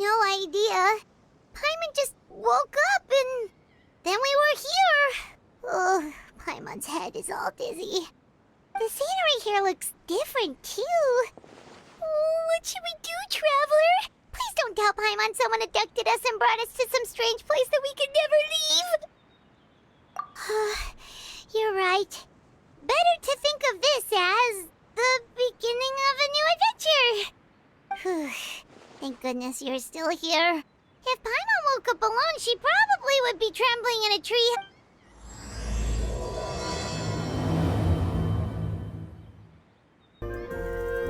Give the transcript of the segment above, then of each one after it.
no idea. Paimon just woke up and then we were here. Ugh, Paimon's head is all dizzy. The scenery here looks different, too. Oh, what should we do, Traveler? Please don't tell Paimon someone abducted us and brought us to some strange place that we could never leave. You're right. Better to think of this as the beginning of a new adventure. Thank goodness you're still here. If Paimon woke up alone, she probably would be trembling in a tree.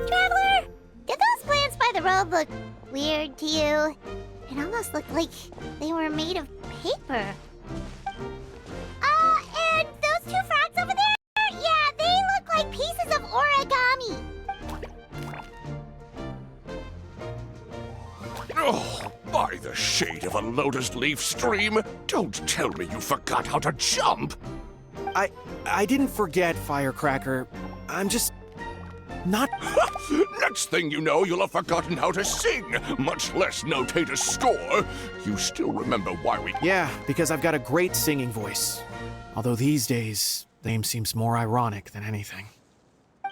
Traveler, did those plants by the road look weird to you? It almost looked like they were made of paper. And those two frogs over there? Yeah, they look like pieces of origami. Oh, by the shade of a lotus leaf stream, don't tell me you forgot how to jump! I didn't forget, Firecracker. I'm just not... Next thing you know, you'll have forgotten how to sing, much less notate a score. You still remember why we... Yeah, because I've got a great singing voice. Although these days, the name seems more ironic than anything.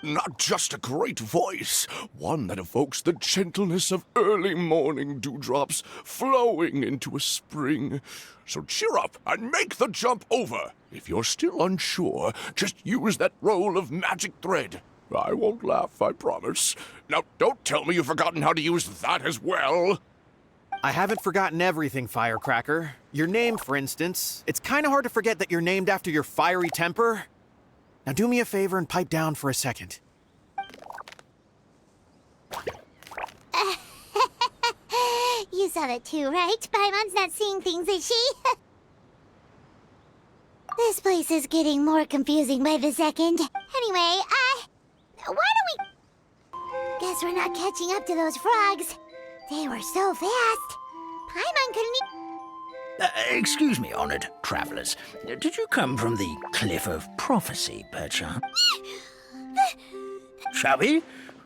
Not just a great voice, one that evokes the gentleness of early morning dewdrops flowing into a spring. So cheer up and make the jump over. If you're still unsure, just use that roll of magic thread. I won't laugh, I promise. Now, don't tell me you've forgotten how to use that as well. I haven't forgotten everything, Firecracker. Your name, for instance. It's kind of hard to forget that you're named after your fiery temper. Now do me a favor and pipe down for a second. You saw that too, right? Paimon's not seeing things, is she? This place is getting more confusing by the second. Anyway, why don't we... Guess we're not catching up to those frogs. They were so fast. Paimon couldn't... Excuse me, honored travelers. Did you come from the Cliff of Prophecy, perchance? Chubby?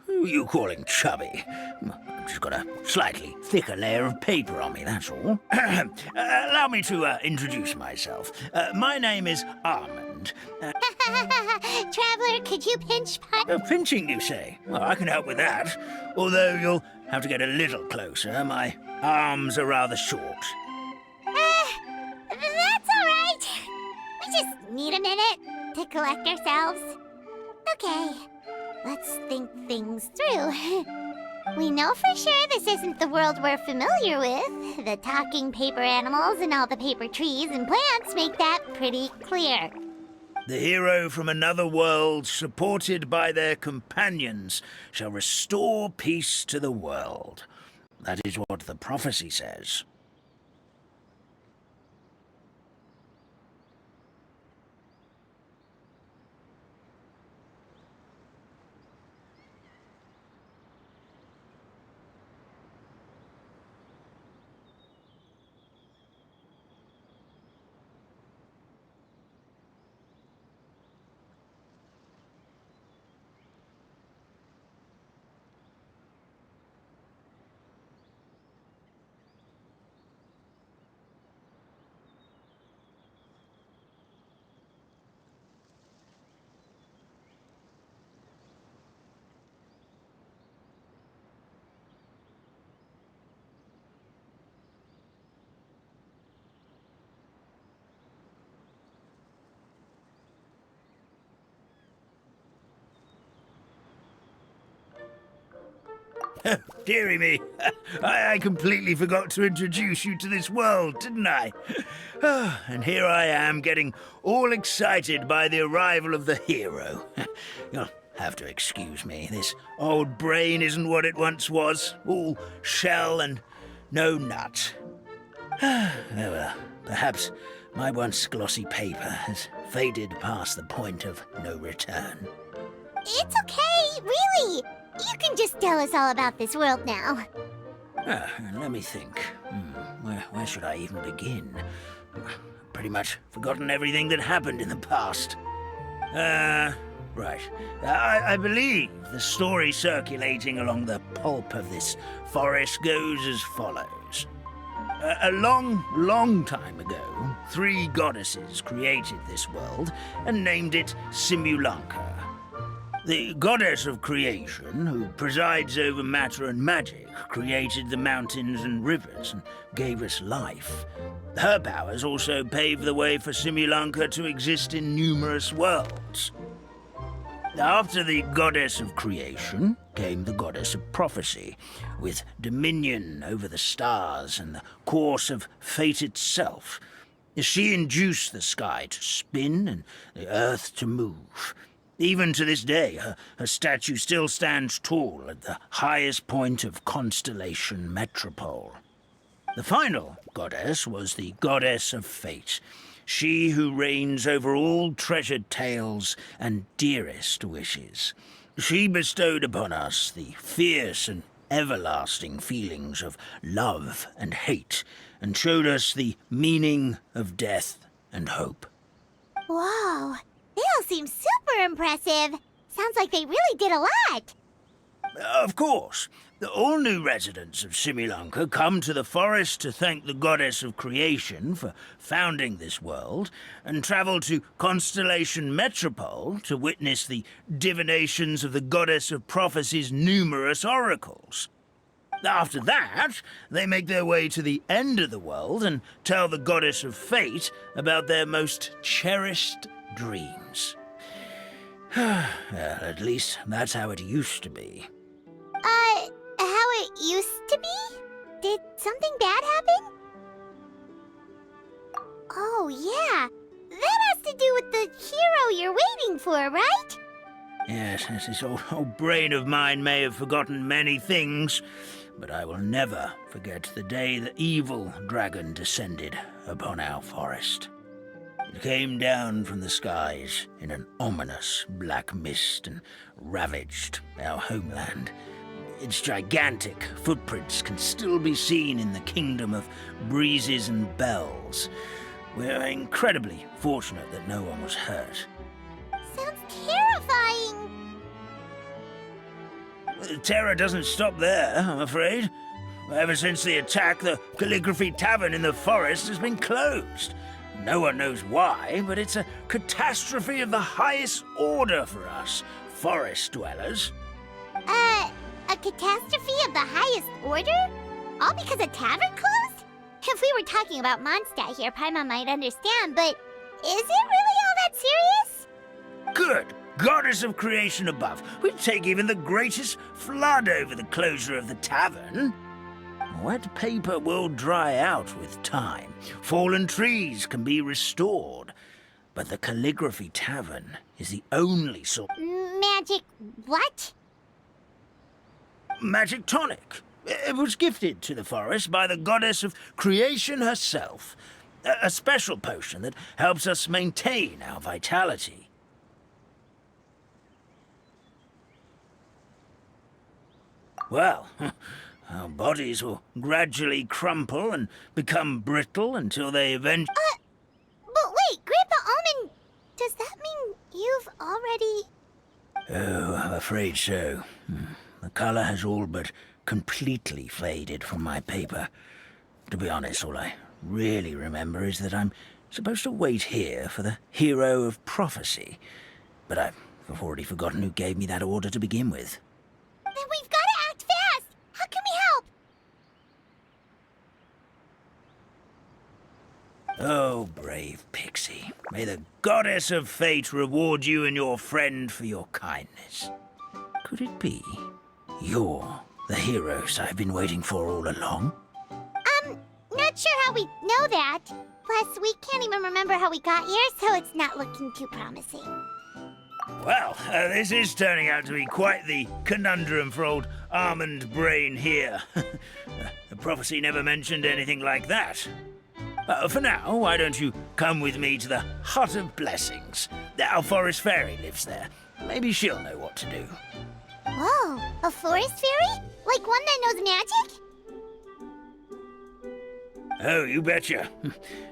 Who are you calling chubby? I've just got a slightly thicker layer of paper on me, that's all. Allow me to introduce myself. My name is Almond. Traveler, could you pinch Paimon? Pinching, you say? Well, I can help with that. Although you'll have to get a little closer. My arms are rather short. That's all right. We just need a minute to collect ourselves. Okay, let's think things through. We know for sure this isn't the world we're familiar with. The talking paper animals and all the paper trees and plants make that pretty clear. The hero from another world, supported by their companions, shall restore peace to the world. That is what the prophecy says. Dearie me, I completely forgot to introduce you to this world, didn't I? And here I am, getting all excited by the arrival of the hero. You'll have to excuse me. This old brain isn't what it once was, all shell and no nut. Oh well, perhaps my once glossy paper has faded past the point of no return. It's okay, really. You can just tell us all about this world now. Let me think. Where should I even begin? Pretty much forgotten everything that happened in the past. Right. I believe the story circulating along the pulp of this forest goes as follows. A long, long time ago, 3 goddesses created this world and named it Simulanka. The goddess of creation, who presides over matter and magic, created the mountains and rivers and gave us life. Her powers also paved the way for Simulanka to exist in numerous worlds. After the goddess of creation came the goddess of prophecy, with dominion over the stars and the course of fate itself. She induced the sky to spin and the earth to move. Even to this day, her statue still stands tall at the highest point of Constellation Metropole. The final goddess was the goddess of fate, she who reigns over all treasured tales and dearest wishes. She bestowed upon us the fierce and everlasting feelings of love and hate, and showed us the meaning of death and hope. Whoa, they all seem super impressive. Sounds like they really did a lot. Of course. All new residents of Simulanka come to the forest to thank the goddess of creation for founding this world, and travel to Constellation Metropole to witness the divinations of the goddess of prophecy's numerous oracles. After that, they make their way to the end of the world and tell the goddess of fate about their most cherished dreams. Well, at least that's how it used to be. How it used to be? Did something bad happen? Oh, yeah. That has to do with the hero you're waiting for, right? Yes, this old brain of mine may have forgotten many things, but I will never forget the day the evil dragon descended upon our forest. It came down from the skies in an ominous black mist and ravaged our homeland. Its gigantic footprints can still be seen in the kingdom of breezes and bells. We're incredibly fortunate that no one was hurt. Sounds terrifying. The terror doesn't stop there, I'm afraid. Ever since the attack, the Calligraphy Tavern in the forest has been closed. No one knows why, but it's a catastrophe of the highest order for us, forest dwellers. A catastrophe of the highest order? All because a tavern closed? If we were talking about Mondstadt here, Paimon might understand, but is it really all that serious? Good. Goddess of creation above. We'd take even the greatest flood over the closure of the tavern. Wet paper will dry out with time. Fallen trees can be restored. But the Calligraphy Tavern is the only sort... Magic what? Magic tonic. It was gifted to the forest by the goddess of creation herself. A special potion that helps us maintain our vitality. Well, our bodies will gradually crumple and become brittle until they eventually... But wait, Grandpa Almond, does that mean you've already... Oh, I'm afraid so. The color has all but completely faded from my paper. To be honest, all I really remember is that I'm supposed to wait here for the hero of prophecy. But I've already forgotten who gave me that order to begin with. Then we've got to act fast! How can we help? Oh, brave Pixie. May the goddess of fate reward you and your friend for your kindness. Could it be you're the heroes I've been waiting for all along? Not sure how we know that. Plus, we can't even remember how we got here, so it's not looking too promising. Well, this is turning out to be quite the conundrum for old Almond Brain here. The prophecy never mentioned anything like that. For now, why don't you come with me to the Hut of Blessings? Our forest fairy lives there. Maybe she'll know what to do. Whoa, a forest fairy? Like one that knows magic? Oh, you betcha.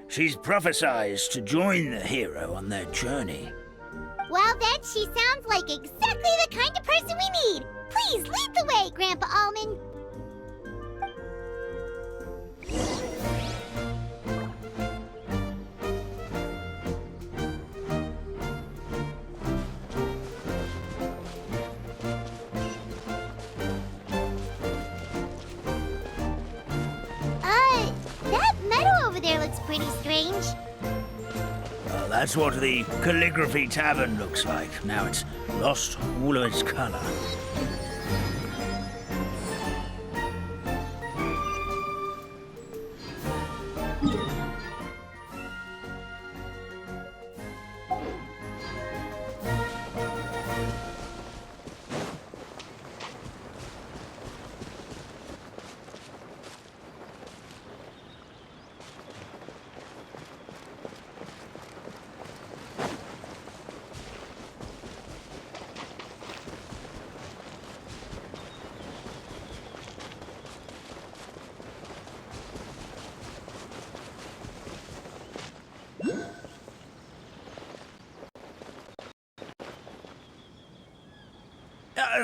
She's prophesized to join the hero on their journey. Well, that she sounds like exactly the kind of person we need. Please lead the way, Grandpa Almond. That meadow over there looks pretty strange. Well, that's what the calligraphy tavern looks like. Now it's lost all of its color.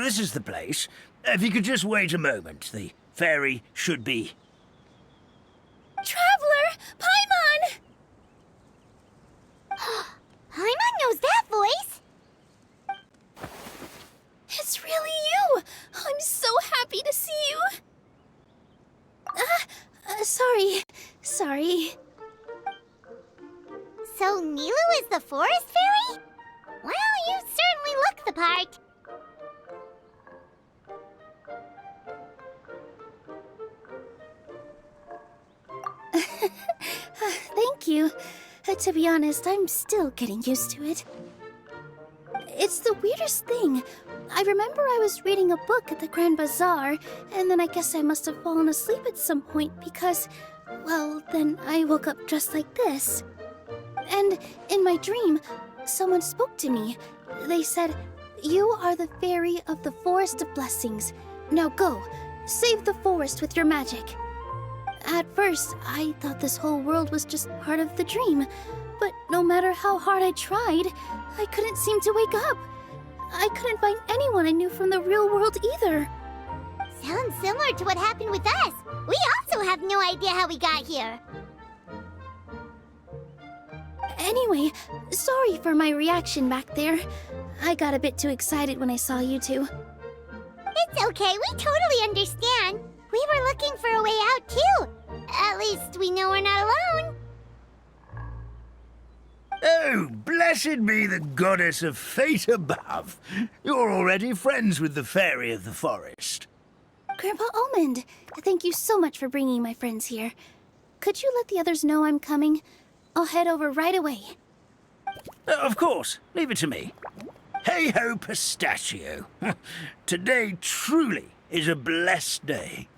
This is the place. If you could just wait a moment, the ferry should be... Traveler! Paimon! Paimon knows that voice! It's really you! I'm so happy to see you! Sorry. So Nilu is the forest fairy? Well, you certainly look the part. Thank you. To be honest, I'm still getting used to it. It's the weirdest thing. I remember I was reading a book at the Grand Bazaar, and then I guess I must have fallen asleep at some point because, well, then I woke up just like this. And in my dream, someone spoke to me. They said, "You are the fairy of the Forest of Blessings. Now go, save the forest with your magic." At first, I thought this whole world was just part of the dream, but no matter how hard I tried, I couldn't seem to wake up. I couldn't find anyone I knew from the real world either. Sounds similar to what happened with us. We also have no idea how we got here. Anyway, sorry for my reaction back there. I got a bit too excited when I saw you two. It's okay, we totally understand. We were looking for a way out, too. At least we know we're not alone. Oh, blessed be the goddess of fate above. You're already friends with the fairy of the forest. Grandpa Almond, thank you so much for bringing my friends here. Could you let the others know I'm coming? I'll head over right away. Of course, leave it to me. Hey-ho, pistachio. Today truly is a blessed day.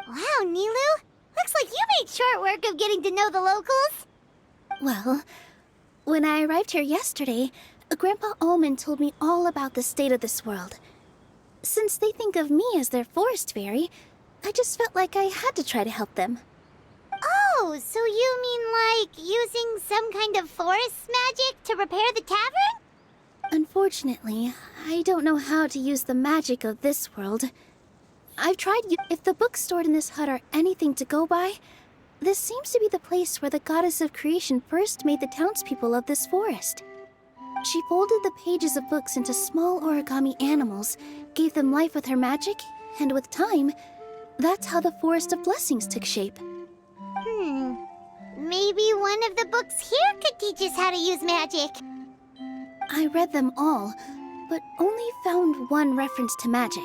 Wow, Nilu. Looks like you made short work of getting to know the locals. Well, when I arrived here yesterday, Grandpa Almond told me all about the state of this world. Since they think of me as their forest fairy, I just felt like I had to try to help them. Oh, so you mean like using some kind of forest magic to repair the tavern? Unfortunately, I don't know how to use the magic of this world. I've tried. If the books stored in this hut are anything to go by, this seems to be the place where the goddess of creation first made the townspeople of this forest. She folded the pages of books into small origami animals, gave them life with her magic, and with time, that's how the Forest of Blessings took shape. Maybe one of the books here could teach us how to use magic. I read them all, but only found one reference to magic.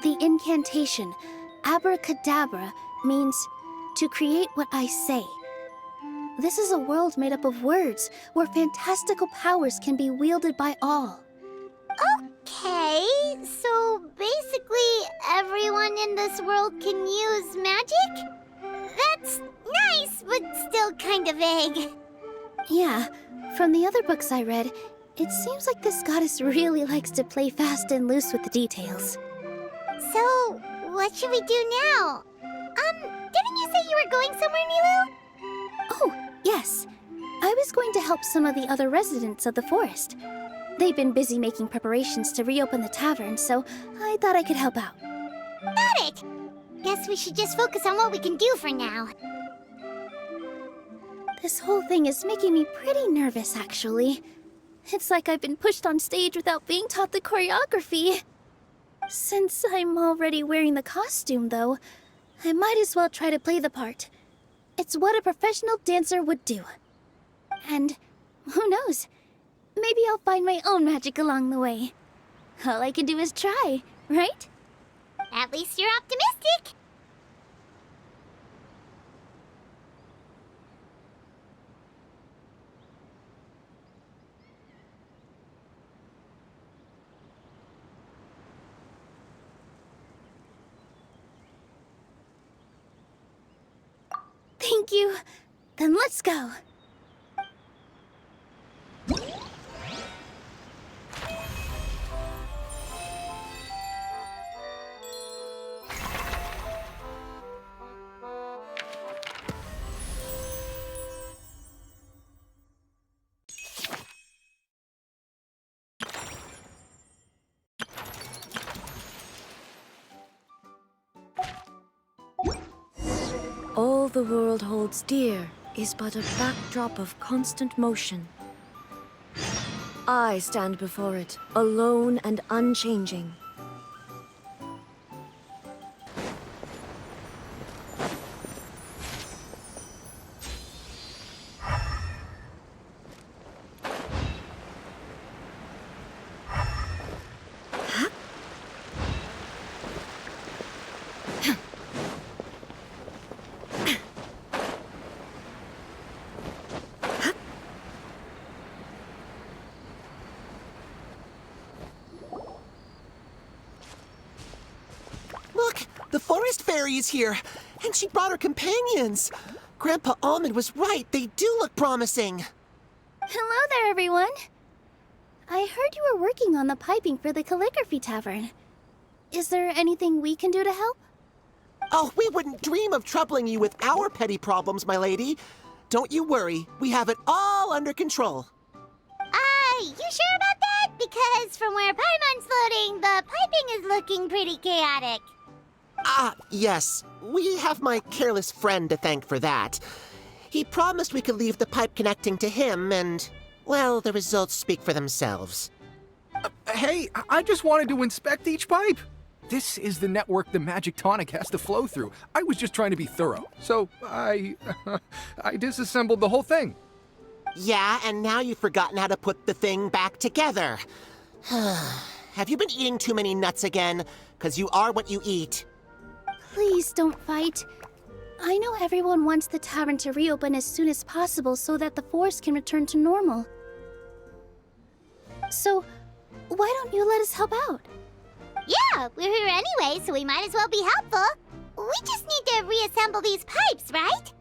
The incantation, abracadabra, means to create what I say. This is a world made up of words, where fantastical powers can be wielded by all. Okay, so basically everyone in this world can use magic? That's nice, but still kind of vague. Yeah, from the other books I read, it seems like this goddess really likes to play fast and loose with the details. So, what should we do now? Didn't you say you were going somewhere, Nilu? Oh, Yes. I was going to help some of the other residents of the forest. They've been busy making preparations to reopen the tavern, so I thought I could help out. Got it! Guess we should just focus on what we can do for now. This whole thing is making me pretty nervous, actually. It's like I've been pushed on stage without being taught the choreography. Since I'm already wearing the costume, though, I might as well try to play the part. It's what a professional dancer would do. And who knows? Maybe I'll find my own magic along the way. All I can do is try, right? At least you're optimistic. Thank you. Then let's go. All the world holds dear is but a backdrop of constant motion. I stand before it, alone and unchanging. Look, the forest fairy is here, and she brought her companions. Grandpa Almond was right. They do look promising. Hello there, everyone. I heard you were working on the piping for the calligraphy tavern. Is there anything we can do to help? Oh, we wouldn't dream of troubling you with our petty problems, my lady. Don't you worry. We have it all under control. You sure about that? Because from where Paimon's floating, the piping is looking pretty chaotic. Ah, yes. We have my careless friend to thank for that. He promised we could leave the pipe connecting to him, and, well, the results speak for themselves. Hey, I just wanted to inspect each pipe. This is the network the magic tonic has to flow through. I was just trying to be thorough, so I disassembled the whole thing. Yeah, and now you've forgotten how to put the thing back together. Have you been eating too many nuts again? 'Cause you are what you eat. Please don't fight. I know everyone wants the tavern to reopen as soon as possible so that the forest can return to normal. So, why don't you let us help out? Yeah, we're here anyway, so we might as well be helpful. We just need to reassemble these pipes, right?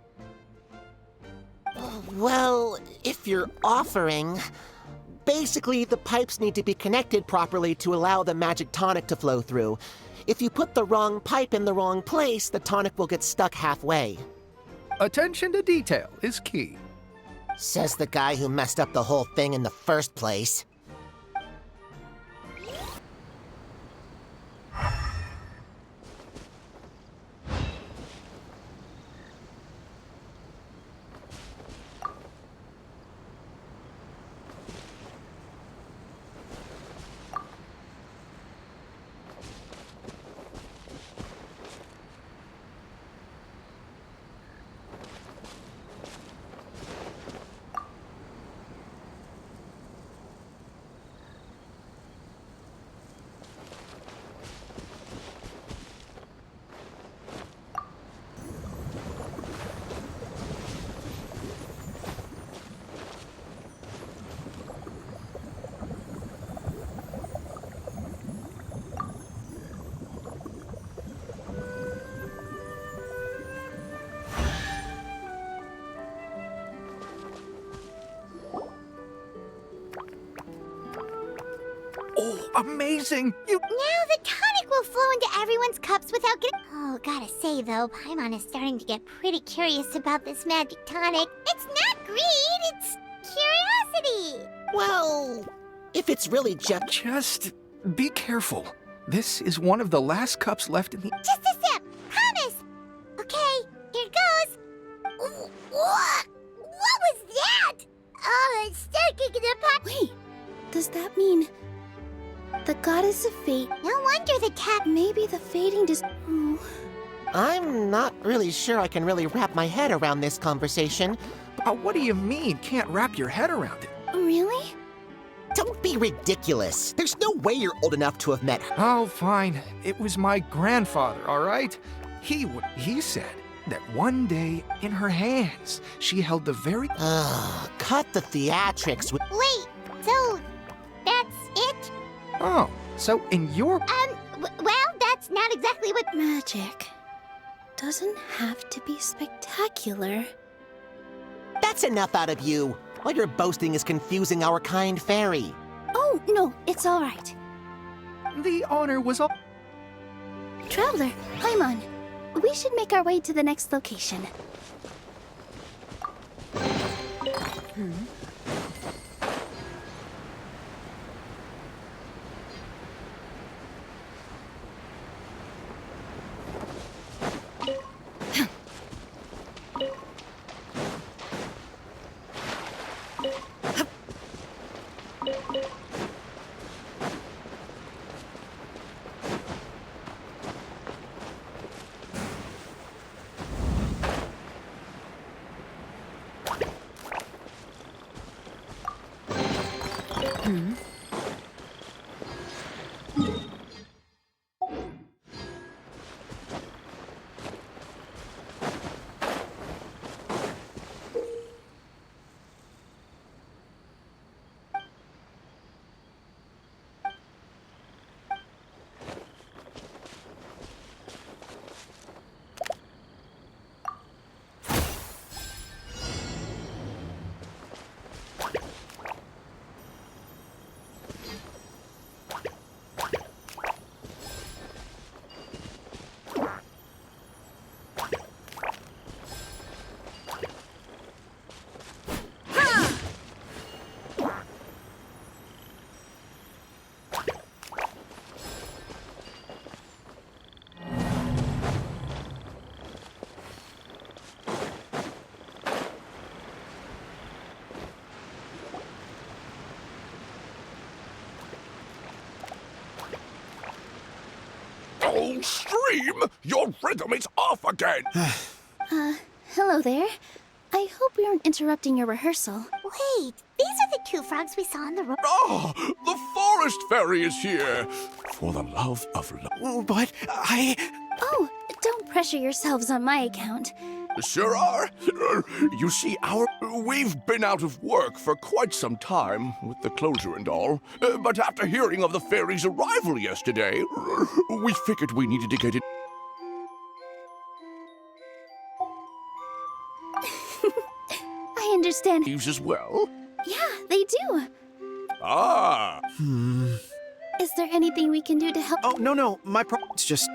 Well, if you're offering... Basically, the pipes need to be connected properly to allow the magic tonic to flow through. If you put the wrong pipe in the wrong place, the tonic will get stuck halfway. Attention to detail is key. Says the guy who messed up the whole thing in the first place. Oh, amazing! You... Now the tonic will flow into everyone's cups without getting... Oh, gotta say though, Paimon is starting to get pretty curious about this magic tonic. It's not greed, it's curiosity. Well, if it's really just... Just be careful. This is one of the last cups left in the... Just a sip, promise. Okay, here goes. What? What was that? Oh, it's sticking in the pot. Wait, does that mean the goddess of fate? No wonder the cat. Maybe the fading does. Oh, I'm not really sure I can really wrap my head around this conversation. What do you mean, can't wrap your head around it? really? Don't be ridiculous. There's no way you're old enough to have met her. Oh, fine. It was my grandfather, all right? He said that one day, in her hands, she held the very... Ugh, cut the theatrics. Wait, so that's it? Oh, so in your... Well, that's not exactly what. Magic doesn't have to be spectacular. That's enough out of you. All your boasting is confusing our kind fairy. Oh, no, it's all right. The honor was all... Traveler, Paimon, we should make our way to the next location. Oh, Stream! Your rhythm is off again! Hello there. I hope we aren't interrupting your rehearsal. Wait, these are the two frogs we saw on the road. Ah, the forest fairy is here! For the love of love. But Oh, don't pressure yourselves on my account. Sure are. You see, we've been out of work for quite some time, with the closure and all. But after hearing of the fairy's arrival yesterday, we figured we needed to get it. I understand. Leaves as well. Yeah, they do. Ah, Is there anything we can do to help? Oh, no, it's just...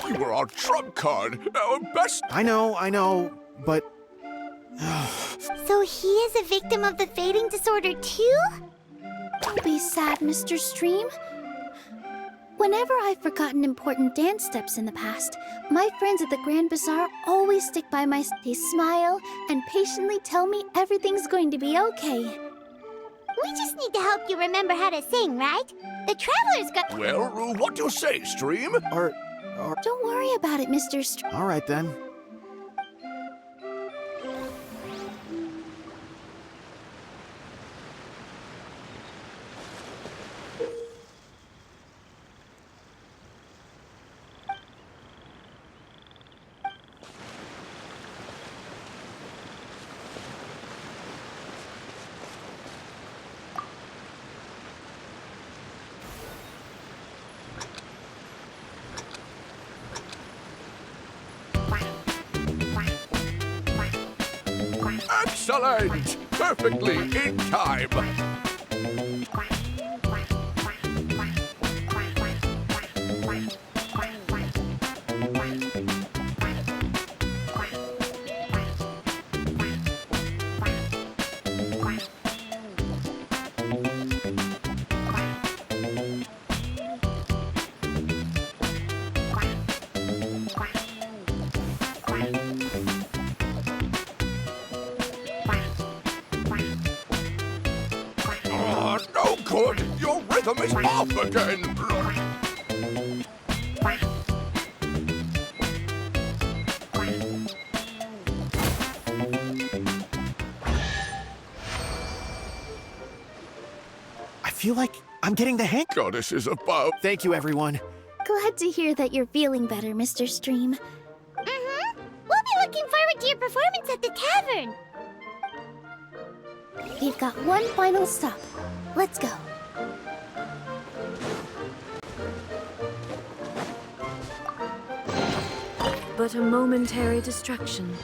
you were our trump card, our best. I know, but... So he is a victim of the fading disorder too? Don't be sad, Mr. Stream. Whenever I've forgotten important dance steps in the past, my friends at the Grand Bazaar always stick by my side. They smile and patiently tell me everything's going to be okay. We just need to help you remember how to sing, right? The traveler's got. Well, what do you say, Stream? Don't worry about it, Mr. Stream. All right, then. Excellent! Perfectly in time. bottom is off again. I feel like I'm getting the hang. Goddess is above. Thank you, everyone. Glad to hear that you're feeling better, Mr. Stream. Mm-hmm. We'll be looking forward to your performance at the tavern. We've got one final stop. Let's go. But a momentary distraction.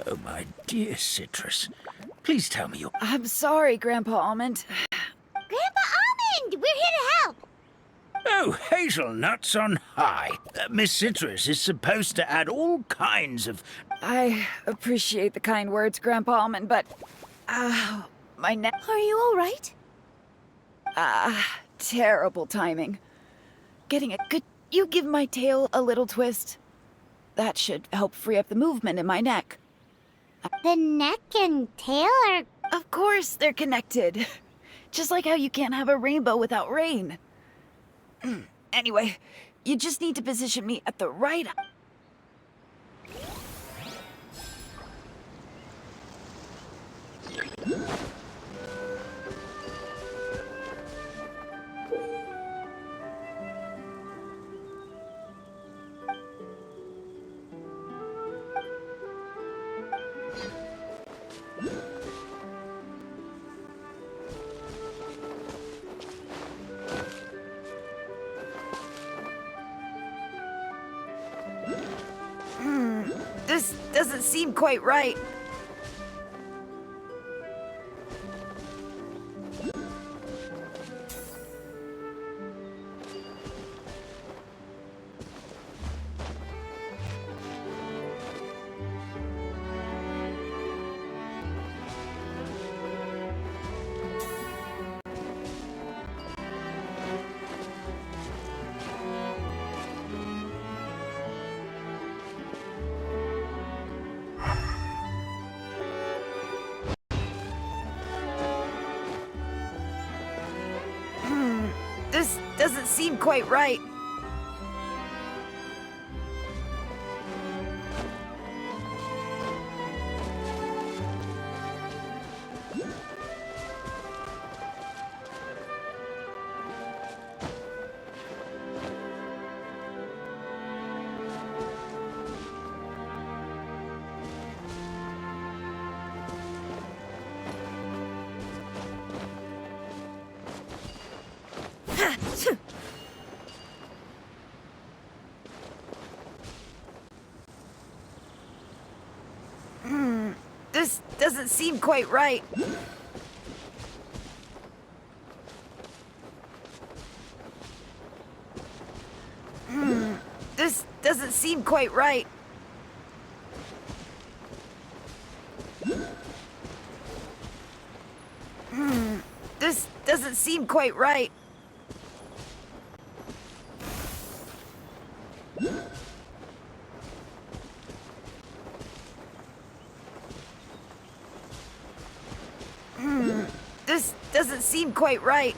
Oh, my dear Citrus. Please tell me you're... I'm sorry, Grandpa Almond. Grandpa Almond, we're here to help. Oh, hazelnuts on high. Miss Citrus is supposed to add all kinds of... I appreciate the kind words, Grandpa Almond, but... my neck... Are you all right? Terrible timing. Getting a good... You give my tail a little twist. That should help free up the movement in my neck. The neck and tail are... Of course they're connected. Just like how you can't have a rainbow without rain. Anyway, you just need to position me at the right... This doesn't seem quite right. This doesn't seem quite right. This doesn't seem quite right. This doesn't seem quite right. This doesn't seem quite right. This doesn't seem quite right.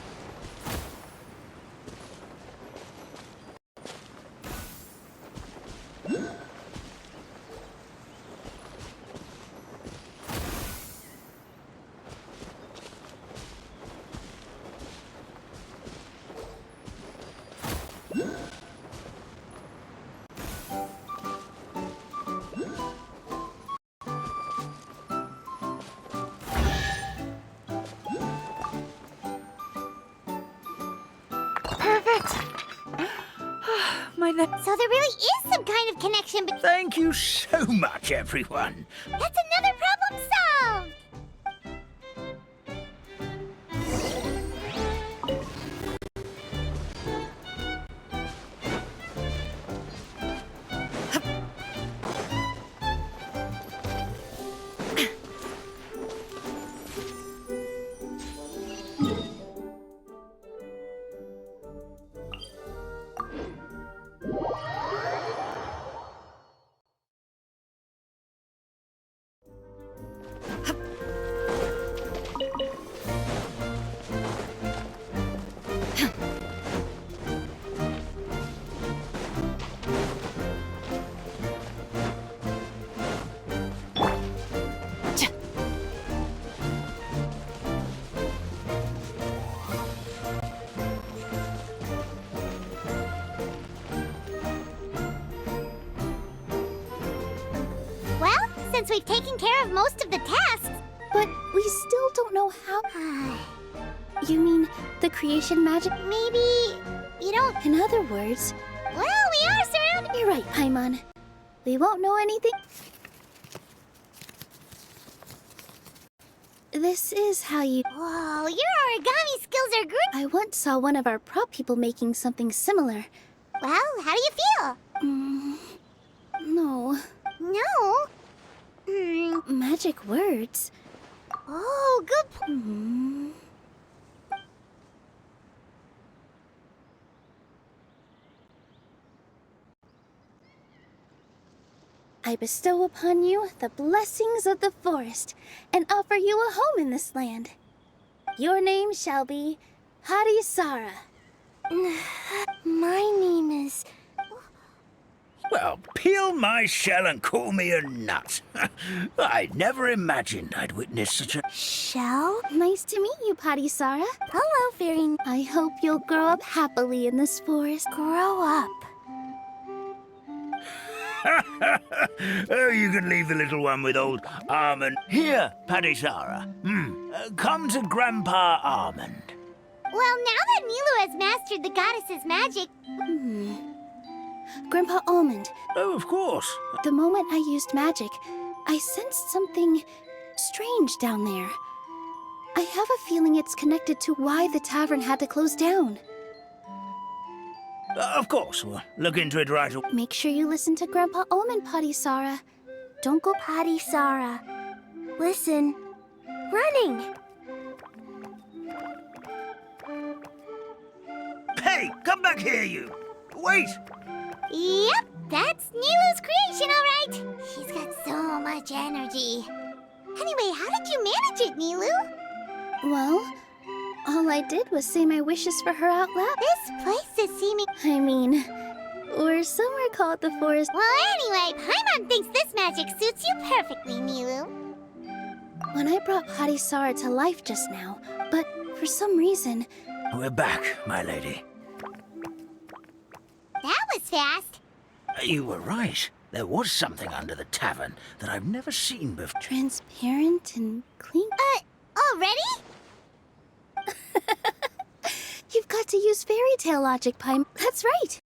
my name. So there really is some kind of connection between... Thank you so much, everyone. That's another problem solved! Well, since we've taken care of most of the tasks... But we still don't know how. You mean the creation magic? Maybe... you don't... In other words, Well, we are surrounded... you're right, Paimon. We won't know anything. This is how you... Whoa, your origami skills are good. I once saw one of our prop people making something similar. Well, how do you feel? No. No? Magic words. Oh, good I bestow upon you the blessings of the forest and offer you a home in this land. Your name shall be Harisara. My name is... Well, peel my shell and call me a nut. I never imagined I'd witness such a... Shell? Nice to meet you, Harisara. Hello, Fairy. I hope you'll grow up happily in this forest. Grow up. Oh, you can leave the little one with old Almond. Here, Padisara. Come to Grandpa Almond. Well, now that Milu has mastered the goddess's magic... Grandpa Almond, Oh, of course. the moment I used magic, I sensed something strange down there. I have a feeling it's connected to why the tavern had to close down. Of course. We'll look into it right away. Make sure you listen to Grandpa Almond, Patisara. Don't go Patisara. Listen. Running. Hey, come back here, you. Wait. Yep, that's Nilu's creation, all right. She's got so much energy. Anyway, how did you manage it, Nilu? Well, all I did was say my wishes for her out loud. This place is seeming... I mean, or somewhere called the forest. Well, anyway, Paimon thinks this magic suits you perfectly, Nilu. When I brought Harisara to life just now, but for some reason... We're back, my lady. That was fast. You were right. There was something under the tavern that I've never seen before. Transparent and clean. Already? You've got to use fairy tale logic, Paim. That's right.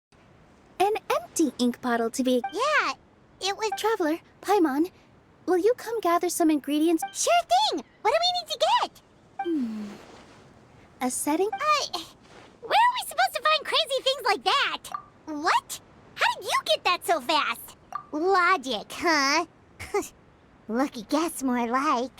An empty ink bottle to be... Yeah, it was... Traveler, Paimon, will you come gather some ingredients? Sure thing. What do we need to get? A setting? Where are we supposed to find crazy things like that? What? How did you get that so fast? Logic, huh? Lucky guess, more like.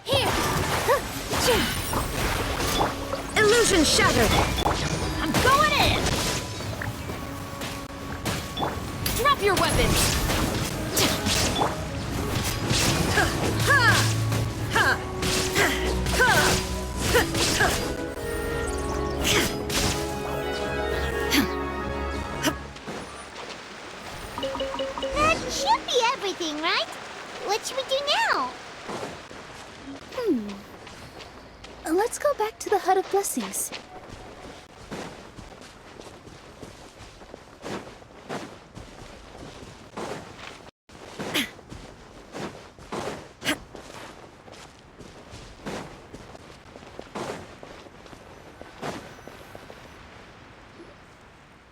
Here! Illusion shattered! I'm going in! Drop your weapons! That should be everything, right? What should we do now? Let's go back to the Hut of Blessings.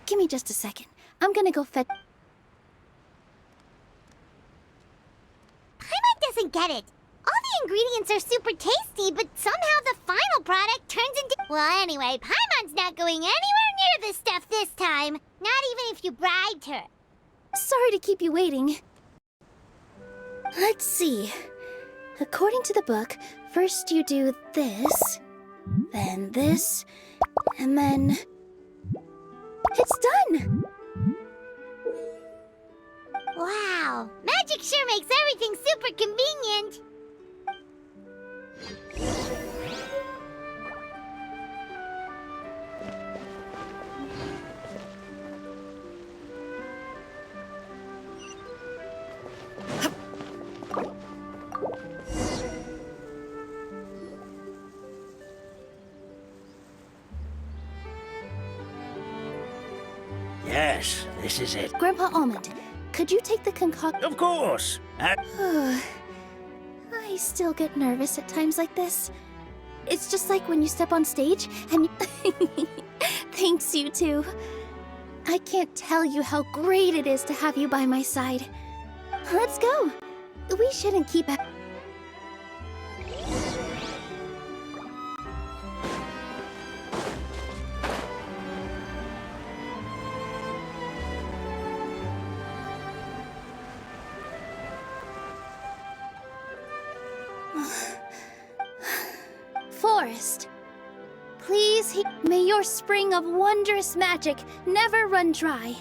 Give me just a second. I'm gonna go fetch. Paimon doesn't get it. All the ingredients are super tasty, but somehow the final product turns into... Well, anyway, Paimon's not going anywhere near this stuff this time. Not even if you bribed her. Sorry to keep you waiting. Let's see. According to the book, first you do this, then this, and then... It's done! Wow, magic sure makes everything super convenient. Yes, this is it. Grandpa Almond, could you take the concoction? Of course. I still get nervous at times like this. It's just like when you step on stage and... Thanks, you too. I can't tell you how great it is to have you by my side. Let's go. We shouldn't keep... Forest, please, may your spring of wondrous magic never run dry.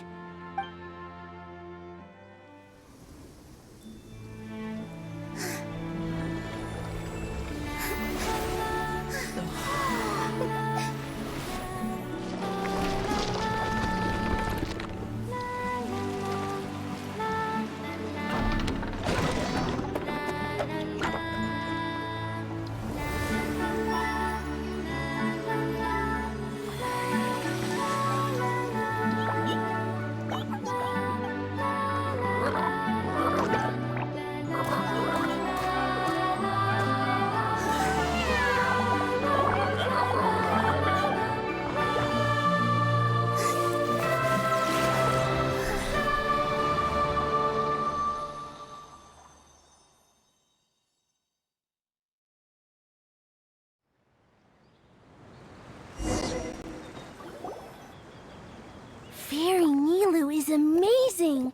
Fairy Nilu is amazing!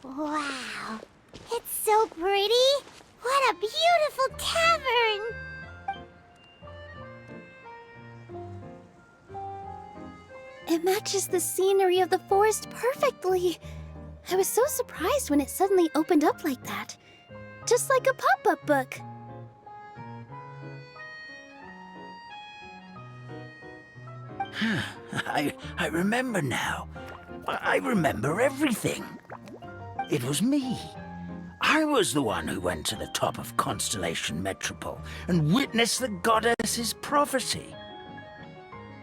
Wow, it's so pretty! What a beautiful tavern! It matches the scenery of the forest perfectly. I was so surprised when it suddenly opened up like that. Just like a pop-up book. I remember now. I remember everything. It was me. I was the one who went to the top of Constellation Metropole and witnessed the goddess's prophecy.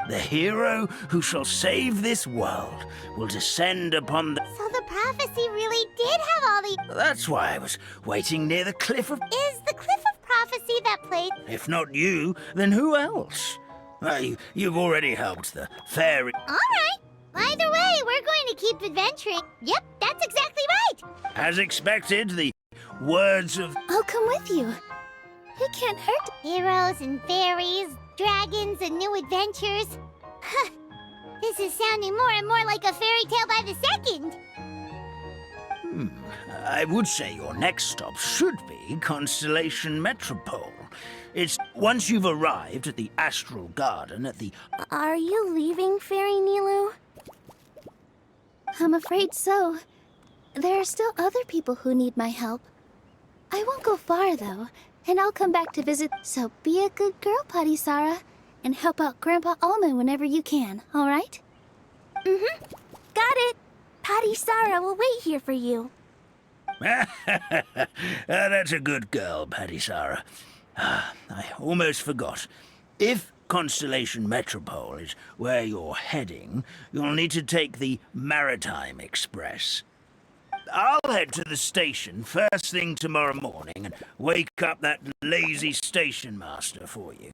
The hero who shall save this world will descend upon the... So the prophecy really did have all the... That's why I was waiting near the cliff of... Is the Cliff of Prophecy that place? If not you, then who else? You've already helped the fairy... All right. Either way, we're going to keep adventuring. Yep, that's exactly right. As expected, the words of... I'll come with you. It can't hurt. Heroes and fairies, dragons and new adventures. This is sounding more and more like a fairy tale by the second. I would say your next stop should be Constellation Metropole. It's once you've arrived at the Astral Garden at the... Are you leaving, Fairy Nilu? I'm afraid so. There are still other people who need my help. I won't go far, though, and I'll come back to visit. So be a good girl, Patisara, and help out Grandpa Almond whenever you can, all right? Mm-hmm. Got it. Patisara will wait here for you. That's a good girl, Patisara. I almost forgot. If Constellation Metropole is where you're heading, you'll need to take the Maritime Express. I'll head to the station first thing tomorrow morning and wake up that lazy station master for you.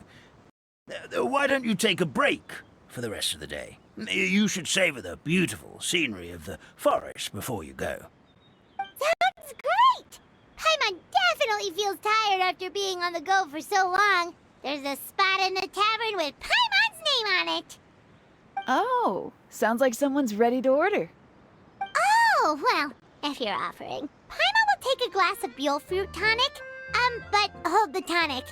Why don't you take a break for the rest of the day? You should savor the beautiful scenery of the forest before you go. Sounds great! Paimon definitely feels tired after being on the go for so long. There's a spot in the tavern with Paimon's name on it. Oh, sounds like someone's ready to order. Oh, well, if you're offering, Paimon will take a glass of Buell fruit tonic. But hold the tonic.